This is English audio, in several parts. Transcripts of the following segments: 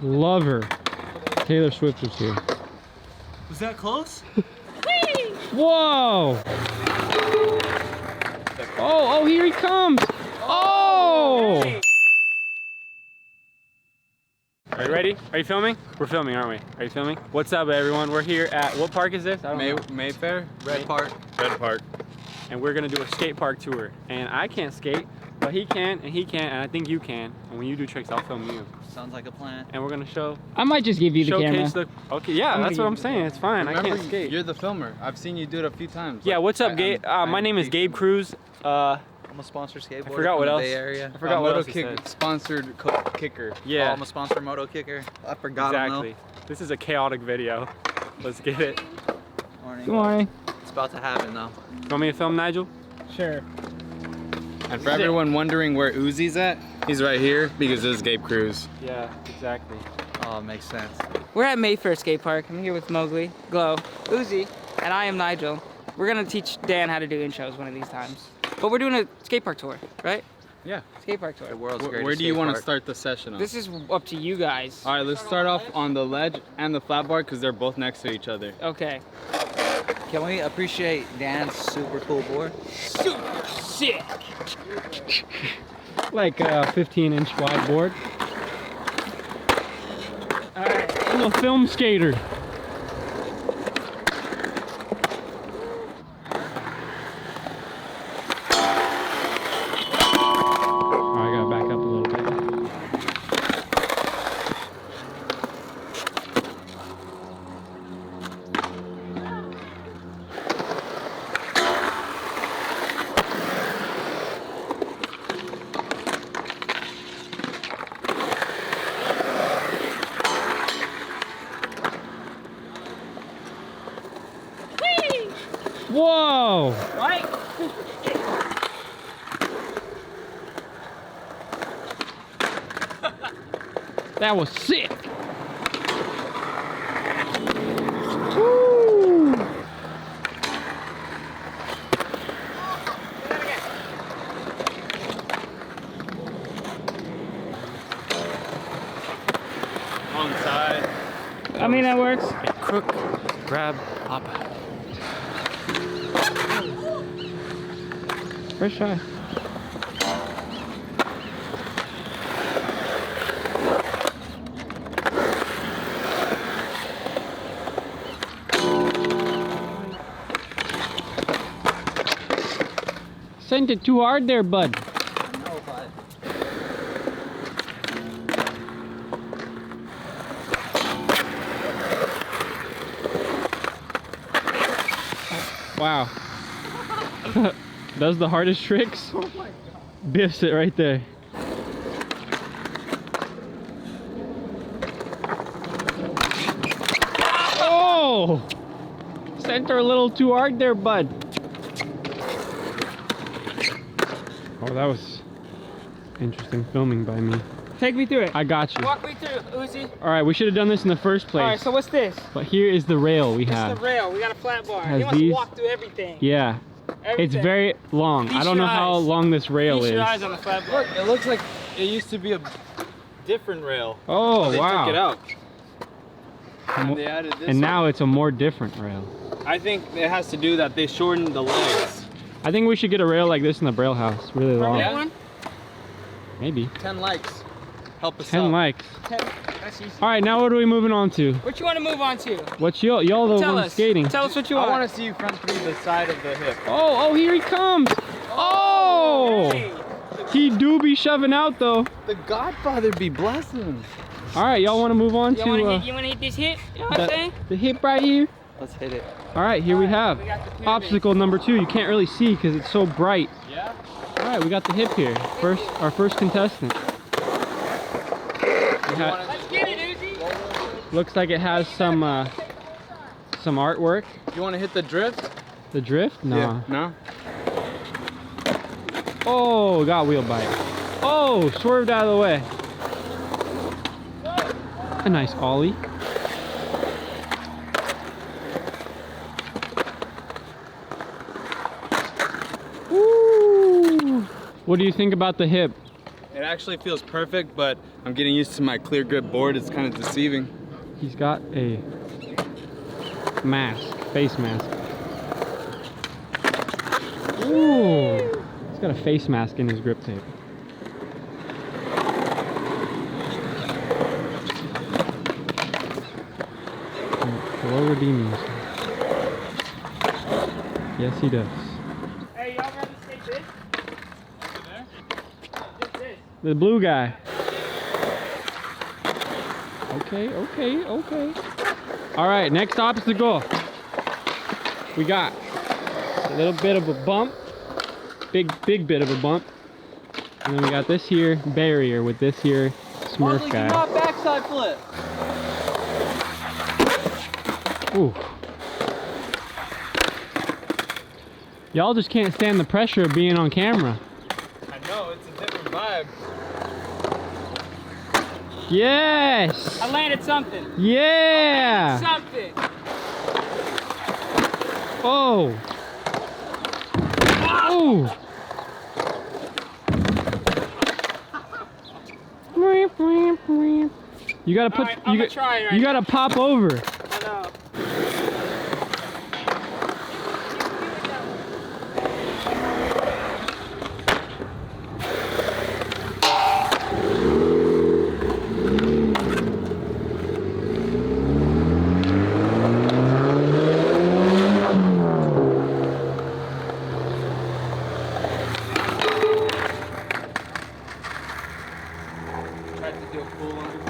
Love her. Taylor Swift was here. Was that close? Whoa! Oh, here he comes! Oh! Are you ready? Are you filming? We're filming, aren't we? Are you filming? What's up, everyone? We're here at, what park is this? I don't know. Mayfair? Red Park. And we're gonna do a skate park tour. And I can't skate, but he can, and he can, and I think you can. And when you do tricks, I'll film you. Sounds like a plan. And we're gonna show. I might just give you the camera. Okay, yeah, that's what I'm saying. It's fine. Remember, I can't skate. You're the filmer. I've seen you do it a few times. Yeah, what's up, Gabe? My name is Gabe Cruz. I'm a sponsored skateboarder. I forgot what else. Bay Area. I forgot what else he Moto said. sponsored kicker. Yeah. I'm a sponsored moto kicker. I forgot Exactly. This is a chaotic video. Let's get it. Morning. Good morning. It's about to happen though. You want me to film, Nigel? Sure. And for everyone wondering where Uzi's at, he's right here because this is Gabe Cruz. Yeah, exactly. Oh, it makes sense. We're at Mayfair Skatepark. I'm here with Mogely, Glow, Uzi, and I am Nigel. We're gonna teach Dan how to do intros one of these times. But we're doing a skatepark tour, right? Yeah. Skatepark tour. The world's greatest Where do you want to skate start the session on? This is up to you guys. All right, let's start off on the ledge and the flat bar because they're both next to each other. Okay. park. Can we appreciate Dan's super cool board? Super sick. Like a 15-inch wide board. All right. I'm a film skater. I gotta back up a little bit. Whoa! Right? That was sick! Woo! On the side. I mean, that works. Crook, grab, pop. First try. Sent it too hard there, bud. No, but Wow. Does the hardest tricks. Oh my God. Biffs it right there. Oh! Sent her a little too hard there, bud. Oh, that was interesting filming by me. Take me through it. I got you. Walk me through, Uzi. All right, we should have done this in the first place. All right, so what's this? But here is the rail we This have. is the rail. We got a flat bar. Has He wants these- to walk through everything. Yeah, Everything. it's very long. Feast I don't know your how eyes. long this rail Feast is. your eyes on the flat bar. Look, it looks like it used to be a different rail. Oh, They wow. took it out. And And they added this And one. now it's a more different rail. I think it has to do that they shortened the legs. I think we should get a rail like this in the Braille house. Really long. That one? Maybe. 10 likes. Help us 10 out. likes. That's easy. All right, now what are we moving on to? What you want to move on to? What's y'all the Tell ones us. skating? Tell us what you I want. want to see you front through the side of the hip. Oh, here he comes. Oh! Hey. He do be shoving out though. The Godfather be blessing. All right, y'all want to move on You to want to hit this hip? You know what I'm saying? the hip right here? let's hit it. All right, here we have We got the pyramid. obstacle number 2. You can't really see because it's so bright. Yeah? All right, we got the hip here. Our first contestant. Let's get it, Uzi. Looks like it has some artwork. You want to hit the drift? The drift? No. Yeah. No? Oh, got wheel bite. Oh, swerved out of the way. A nice ollie. Woo! What do you think about the hip? It actually feels perfect, but I'm getting used to my clear grip board. It's kind of deceiving. He's got a mask, face mask. Ooh, he's got a face mask in his grip tape. Hello, redeeming yourself. Yes, he does. Hey, y'all ready to skate this? Just this. The blue guy. Okay, okay, okay. All right, next obstacle. We got a little bit of a bump, big bit of a bump, and then we got this here barrier with this here Smurf Mogely, guy. do not backside flip. Ooh. Y'all just can't stand the pressure of being on camera. I know, it's a different vibe. Yes! I landed something. Yeah! Something. Oh! Oh! You gotta put. Alright, I'm gonna try it right you gotta pop over. I know. Tried to do a cool one.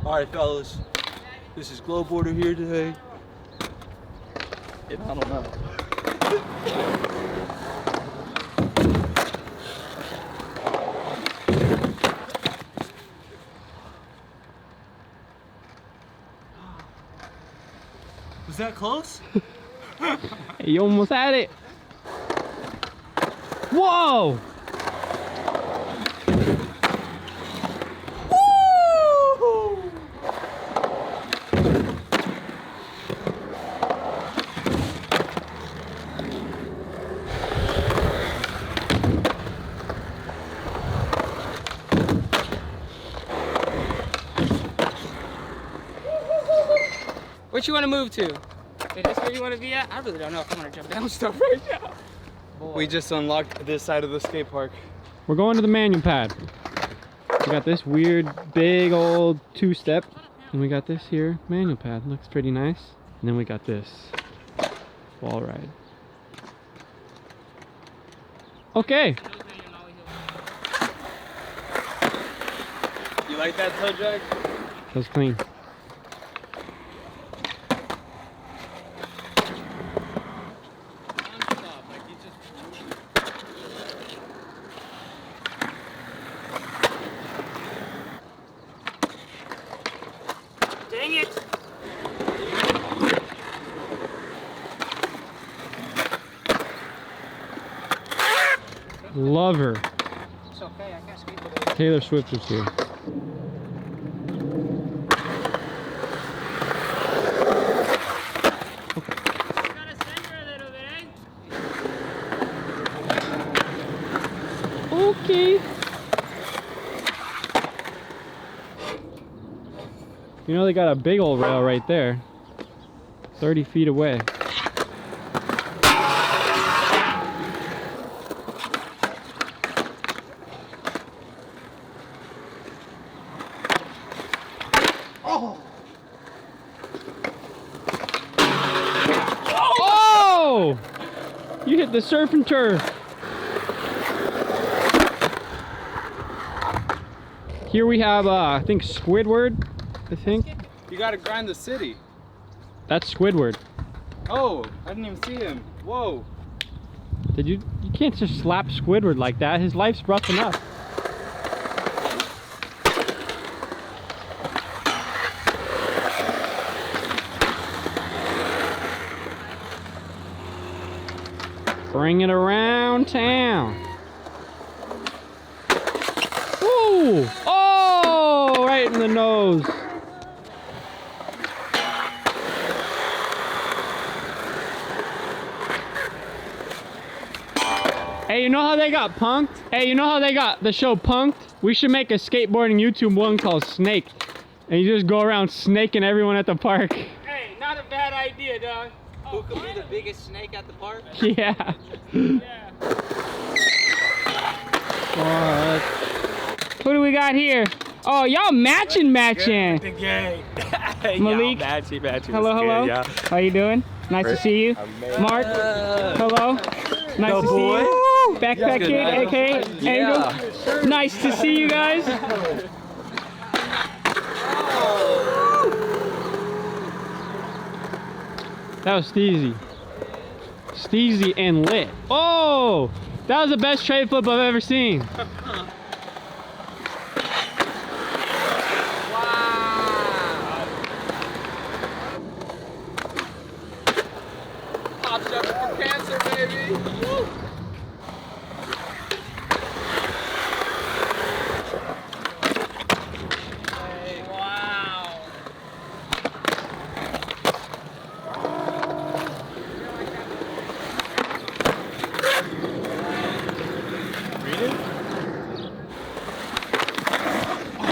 Alright, fellas. This is Glowboarder here today. And I don't know. Was that close? Hey, you almost had it. Whoa! What you want to move to? Is this where you want to be at? I really don't know if I want to jump down stuff right now. We just unlocked this side of the skate park. We're going to the manual pad. We got this weird, big old two-step, and we got this here manual pad. Looks pretty nice. And then we got this wall ride. Okay. You like that toe drag? That was clean. Dang it! Love her. It's okay, I can't skateboard. Taylor Swift is here. Okay. You know they got a big old rail right there. 30 feet away. Oh! You hit the surf and turf. Here we have, I think Squidward, I think. You gotta grind the city. That's Squidward. Oh, I didn't even see him. Whoa. Did you can't just slap Squidward like that. His life's rough enough. Bring it around town. Ooh! Oh! Right in the nose. Hey, you know how they got punked? Hey, you know how they got the show Punked? We should make a skateboarding YouTube one called Snaked. And you just go around snaking everyone at the park. Hey, not a bad idea, dog. Who could be the biggest snake at the park? Yeah. Yeah. Who do we got here? Oh, y'all matching. The gang. Malik. Hello. Yeah. How you doing? Nice to see you. Mark. Hello. Nice to see you. Backpack Kid, aka Angel. Nice to see you guys. That was Steezy. Steezy and lit. Oh! That was the best trade flip I've ever seen.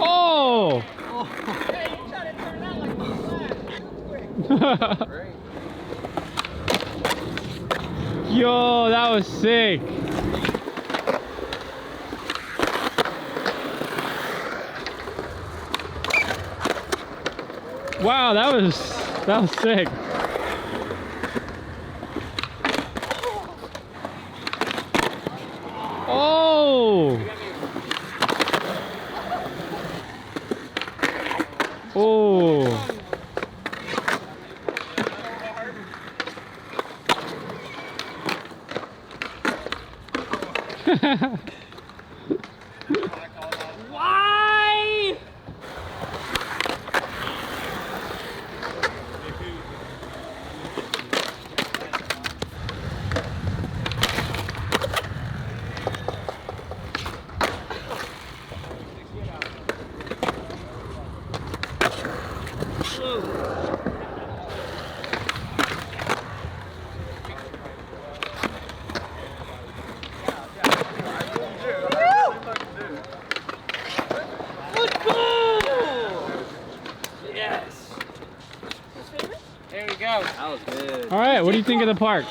Oh! Yo, that was sick. Wow, that was sick. Oh! Oh! Why? Yes. There we go. That was good. All right, what do you think of the park?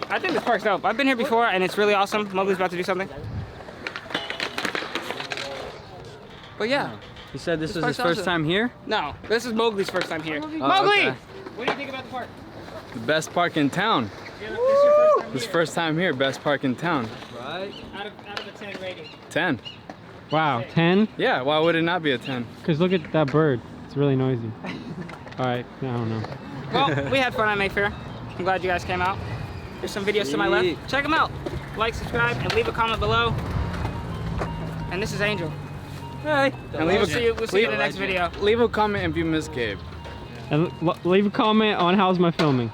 I think this park's dope. I've been here before and it's really awesome. Mogely's about to do something. But yeah. He said this was park's his first awesome. time here? No, this is Mowgli's first time here. Mowgli! okay. What do you think about the park? The best park in town. This is first time here. Best park in town. Right? Out of a 10 rating. 10. Wow, 10? Yeah, why would it not be a 10? Because look at that bird. It's really noisy. All right, I don't know. Well, we had fun at Mayfair. I'm glad you guys came out. There's some videos to my left. Check them out. Like, subscribe, and leave a comment below. And this is Angel. Hey. And We'll see you in the next video. Leave a comment if you miss Gabe. And leave a comment on how's my filming.